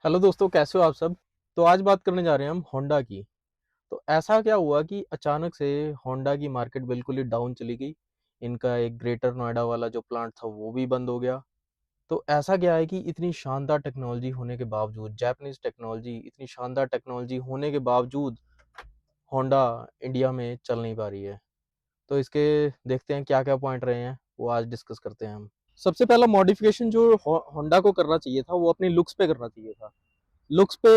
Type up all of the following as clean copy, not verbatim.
Hello दोस्तों, कैसे हो आप सब। तो आज बात करने जा रहे हैं हम होंडा की। तो ऐसा क्या हुआ कि अचानक से होंडा की मार्केट बिल्कुल ही डाउन चली गई। इनका एक ग्रेटर नोएडा वाला जो प्लांट था वो भी बंद हो गया। तो ऐसा क्या है कि इतनी शानदार टेक्नोलॉजी होने के बावजूद, जापानीज टेक्नोलॉजी, इतनी शानदार टेक्नोलॉजी होने के बावजूद होंडा इंडिया में चल नहीं पा रही है। तो इसके देखते हैं क्या क्या पॉइंट रहे हैं, वो आज डिस्कस करते हैं हम। सबसे पहला मॉडिफिकेशन जो होंडा को करना चाहिए था वो अपनी लुक्स पे करना चाहिए था। लुक्स पे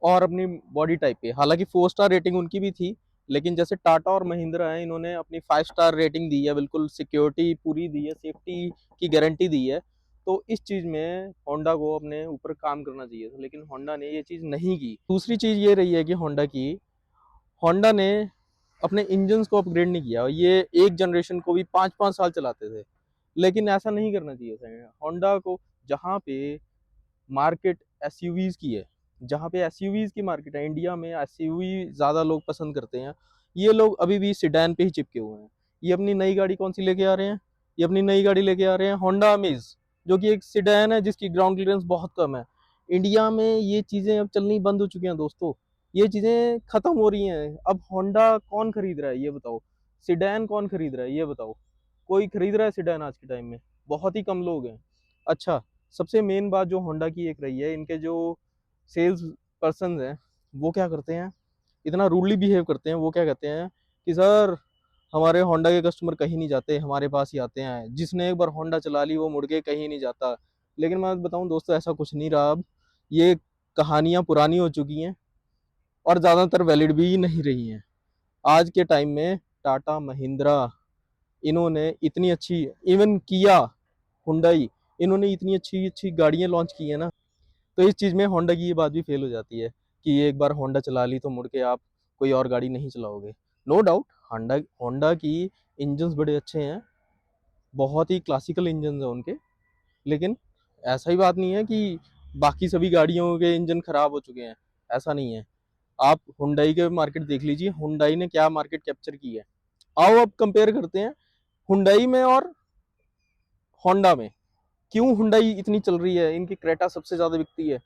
और अपनी बॉडी टाइप पे। हालांकि 4 स्टार रेटिंग उनकी भी थी, लेकिन जैसे टाटा और महिंद्रा है, इन्होंने अपनी 5 स्टार रेटिंग दी है, बिल्कुल सिक्योरिटी पूरी दी है, सेफ्टी की गारंटी दी है। तो इस चीज में होंडा को अपने ऊपर काम करना चाहिए था, लेकिन होंडा ने ये चीज नहीं की। दूसरी चीज ये रही है कि होंडा ने अपने इंजन को अपग्रेड नहीं किया। ये एक जनरेशन को भी 5-5 साल चलाते थे, लेकिन ऐसा नहीं करना चाहिए था होंडा को। जहाँ पे मार्केट एसयूवीज की है, जहाँ पे एसयूवीज की मार्केट है, इंडिया में एसयूवी ज़्यादा लोग पसंद करते हैं। ये लोग अभी भी सिडैन पे ही चिपके हुए हैं। ये अपनी नई गाड़ी कौन सी लेके आ रहे हैं? ये अपनी नई गाड़ी लेके आ रहे हैं होंडा अमेज, जो कि एक सिडैन है जिसकी ग्राउंड क्लियरेंस बहुत कम है। इंडिया में ये चीज़ें अब चलनी बंद हो चुकी हैं दोस्तों। ये चीज़ें खत्म हो रही हैं। अब होंडा कौन खरीद रहा है ये बताओ? सिडैन कौन खरीद रहा है ये बताओ? कोई खरीद रहा है सिडैन आज के टाइम में? बहुत ही कम लोग हैं। अच्छा, सबसे मेन बात जो होंडा की एक रही है, इनके जो सेल्स पर्सन हैं वो क्या करते हैं, इतना रूडली बिहेव करते हैं। वो क्या कहते हैं कि सर, हमारे होंडा के कस्टमर कहीं नहीं जाते, हमारे पास ही आते हैं। जिसने एक बार होंडा चला ली वो मुड़ के कहीं नहीं जाता। लेकिन मैं बताऊं दोस्तों, ऐसा कुछ नहीं रहा अब। ये कहानियां पुरानी हो चुकी हैं और ज़्यादातर वैलिड भी नहीं रही हैं। आज के टाइम में टाटा महिंद्रा, इन्होंने इतनी अच्छी, इवन किया, हुंडई, इन्होंने इतनी अच्छी अच्छी गाड़ियां लॉन्च की है ना। तो इस चीज़ में होंडा की ये बात भी फेल हो जाती है कि एक बार होंडा चला ली तो मुड़ के आप कोई और गाड़ी नहीं चलाओगे। नो डाउट, होंडा होंडा की इंजन्स बड़े अच्छे हैं, बहुत ही क्लासिकल इंजन है उनके। लेकिन ऐसा ही बात नहीं है कि बाकी सभी गाड़ियों के इंजन खराब हो चुके हैं। ऐसा नहीं है। आप हुंडई के मार्केट देख लीजिए, हुंडई ने क्या मार्केट कैप्चर की है। आओ अब कंपेयर करते हैं हुंडई में और होंडा में। क्यों हुंडई इतनी चल रही है? इनकी क्रेटा सबसे ज्यादा बिकती है,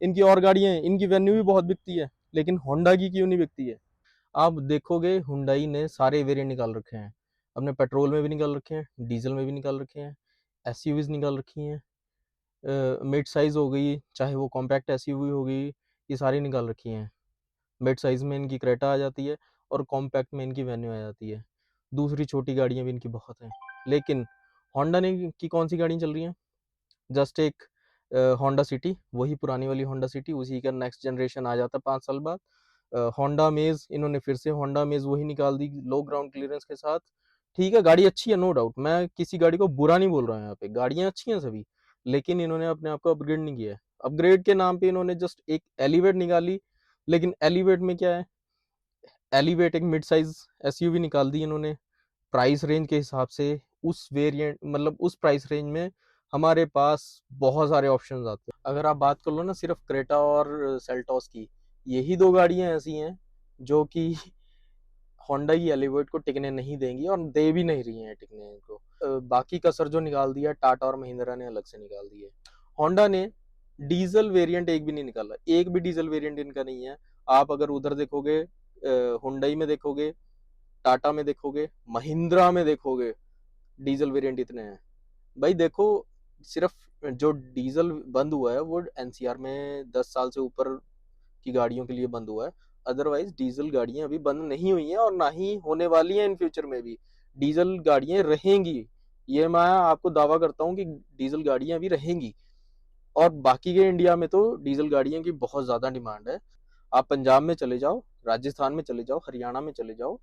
इनकी और गाड़ियां हैं, इनकी वेन्यू भी बहुत बिकती है, लेकिन होंडा की क्यों नहीं बिकती है? आप देखोगे हुंडई ने सारे वेरिएंट निकाल रखे हैं। अपने पेट्रोल में भी निकाल रखे हैं, डीजल में भी निकाल रखे हैं, एसयूवीज निकाल रखी हैं, मिड साइज हो गई, चाहे वो कॉम्पैक्ट एसयूवी हो गई, ये सारी निकाल रखी हैं। मिड साइज में इनकी क्रेटा आ जाती है और कॉम्पैक्ट में इनकी वेन्यू आ जाती है। दूसरी छोटी गाड़ियां भी इनकी बहुत हैं। लेकिन होंडा ने की कौन सी गाड़ियां चल रही हैं? जस्ट एक होंडा सिटी, वही पुरानी वाली होंडा सिटी, उसी का नेक्स्ट जनरेशन आ जाता 5 साल बाद। होंडा मेज, इन्होंने फिर से होंडा मेज वही निकाल दी, लो ग्राउंड क्लियरेंस के साथ। ठीक है, गाड़ी अच्छी है, नो डाउट, मैं किसी गाड़ी को बुरा नहीं बोल रहा हूँ, यहाँ पे गाड़ियाँ अच्छी हैं सभी। लेकिन इन्होंने अपने आप को अपग्रेड नहीं किया है। अपग्रेड के नाम पे इन्होंने जस्ट एक एलिवेट निकाली। लेकिन एलिवेट में क्या है? एलिवेट एक मिड साइज एसयूवी निकाल दी इन्होंने। प्राइस रेंज के हिसाब से उस वेरिएंट, मतलब उस प्राइस रेंज में हमारे पास बहुत सारे ऑप्शंस आते हैं। अगर आप बात कर लो ना सिर्फ क्रेटा और सेल्टॉस की, यही दो गाड़ियां ऐसी हैं जो कि होंडा की एलिवेट को टिकने नहीं देंगी और दे भी नहीं रही हैं टिकने को। बाकी कसर जो निकाल दिया टाटा और महिंद्रा ने अलग से निकाल दी है। होंडा ने डीजल वेरिएंट एक भी नहीं निकाला, एक भी डीजल वेरिएंट इनका नहीं है। आप अगर उधर देखोगे, हुंडई में देखोगे, टाटा में देखोगे, महिंद्रा में देखोगे, डीजल वेरिएंट इतने हैं। भाई देखो, सिर्फ जो डीजल बंद हुआ है वो एनसीआर में 10 साल से ऊपर की गाड़ियों के लिए बंद हुआ है। अदरवाइज डीजल गाड़ियां अभी बंद नहीं हुई हैं और ना ही होने वाली हैं। इन फ्यूचर में भी डीजल गाड़ियां रहेंगी। ये मैं आपको दावा करता हूँ कि डीजल गाड़ियां भी रहेंगी। और बाकी के इंडिया में तो डीजल गाड़ियों की बहुत ज्यादा डिमांड है। आप पंजाब में चले जाओ, राजस्थान में चले जाओ, हरियाणा में चले जाओ,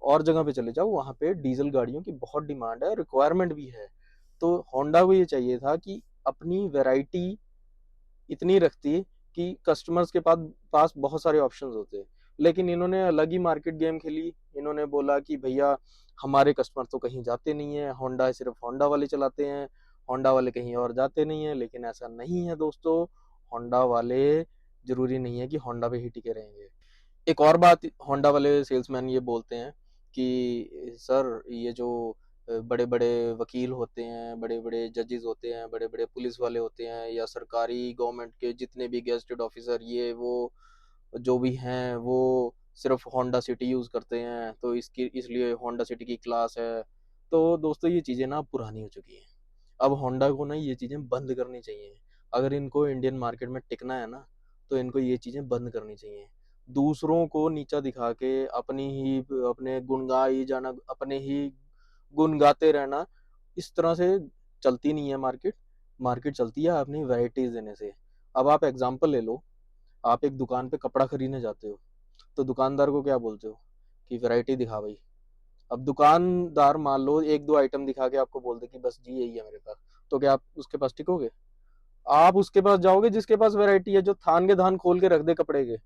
और जगह पे चले जाओ, वहां पे डीजल गाड़ियों की बहुत डिमांड है, रिक्वायरमेंट भी है। तो होंडा को ये चाहिए था कि अपनी वैरायटी इतनी रखती कि कस्टमर्स के पास बहुत सारे ऑप्शंस होते। लेकिन इन्होंने अलग ही मार्केट गेम खेली। इन्होंने बोला कि भैया, हमारे कस्टमर तो कहीं जाते नहीं है, होंडा सिर्फ होंडा वाले चलाते हैं, होंडा वाले कहीं और जाते नहीं है। लेकिन ऐसा नहीं है दोस्तों, होंडा वाले जरूरी नहीं है कि होंडा पे ही टिके रहेंगे। एक और बात होंडा वाले सेल्समैन ये बोलते हैं कि सर, ये जो बड़े-बड़े वकील होते हैं, बड़े-बड़े जजेस होते हैं, बड़े-बड़े पुलिस वाले होते हैं, या सरकारी गवर्नमेंट के जितने भी गेजेटेड ऑफिसर ये वो जो भी हैं, वो सिर्फ होंडा सिटी यूज़ करते हैं, तो इसकी इसलिए होंडा सिटी की क्लास है। तो दोस्तों ये चीज़ें ना पुरानी हो चुकी हैं। अब होंडा को ना ये चीज़ें बंद करनी चाहिए। अगर इनको इंडियन मार्केट में टिकना है ना, तो इनको ये चीज़ें बंद करनी चाहिए। दूसरों को नीचा दिखा के अपने गुण गाई जाना, अपने ही गुण गाते रहना, इस तरह से चलती नहीं है मार्केट। मार्केट चलती है अपनी वैराइटीज़ देने से। अब आप एग्ज़ाम्पल ले लो, आप एक दुकान पे कपड़ा खरीदने जाते हो, तो दुकानदार को क्या बोलते हो कि वैरायटी दिखा भाई। अब दुकानदार मान लो 1-2 आइटम दिखा के आपको बोल दे कि बस जी यही है मेरे पास, तो क्या आप उसके पास टिकोगे? आप उसके पास जाओगे जिसके पास वैरायटी है, जो थान के थान खोल के रख दे कपड़े के।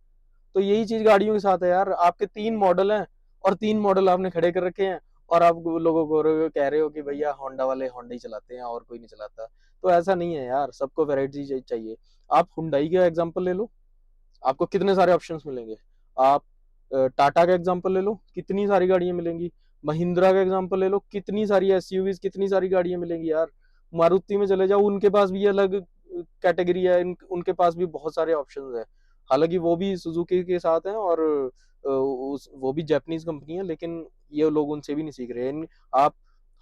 तो यही चीज गाड़ियों के साथ है यार, आपके 3 मॉडल हैं और 3 मॉडल आपने खड़े कर रखे हैं, और आप लोगों को कह रहे हो कि भैया होंडा वाले होंडा ही चलाते हैं और कोई नहीं चलाता। तो ऐसा नहीं है यार, सबको वैरायटी चाहिए। आप हुंडई का एग्जांपल ले लो, आपको कितने सारे ऑप्शंस मिलेंगे। आप टाटा का एग्जांपल ले लो, कितनी सारी गाड़ियां मिलेंगी। महिंद्रा का एग्जांपल ले लो, कितनी सारी एसयूवीज, कितनी सारी गाड़ियां मिलेंगी यार। मारुति में चले जाओ, उनके पास भी अलग कैटेगरी है, उनके पास भी बहुत सारे ऑप्शंस है। हालांकि वो भी सुजुकी के साथ हैं, और वो भी जापानीज कंपनी है, लेकिन ये लोग उनसे भी नहीं सीख रहे हैं। आप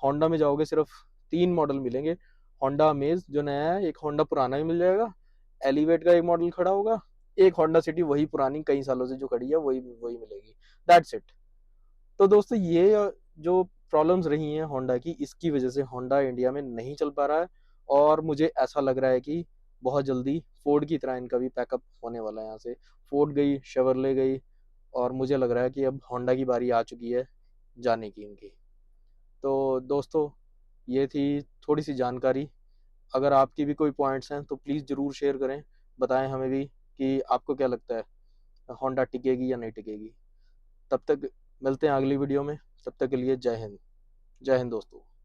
होंडा में जाओगे, सिर्फ 3 मॉडल मिलेंगे। होंडा अमेज जो नया है, एक होंडा पुराना भी मिल जाएगा, एलिवेट का एक मॉडल खड़ा होगा, एक होंडा सिटी वही पुरानी कई सालों से जो खड़ी है वही वही मिलेगी। That's it. तो दोस्तों ये जो प्रॉब्लम्स रही हैं होंडा की, इसकी वजह से होंडा इंडिया में नहीं चल पा रहा है, और मुझे ऐसा लग रहा है कि बहुत जल्दी फोर्ड की तरह इनका भी पैकअप होने वाला है। यहाँ से फोर्ड गई, शेवरले गई, और मुझे लग रहा है कि अब होंडा की बारी आ चुकी है जाने की इनकी। तो दोस्तों ये थी थोड़ी सी जानकारी। अगर आपकी भी कोई पॉइंट्स हैं तो प्लीज़ ज़रूर शेयर करें, बताएं हमें भी कि आपको क्या लगता है, होंडा टिकेगी या नहीं टिकेगी। तब तक मिलते हैं अगली वीडियो में, तब तक के लिए जय हिंद। जय हिंद दोस्तों।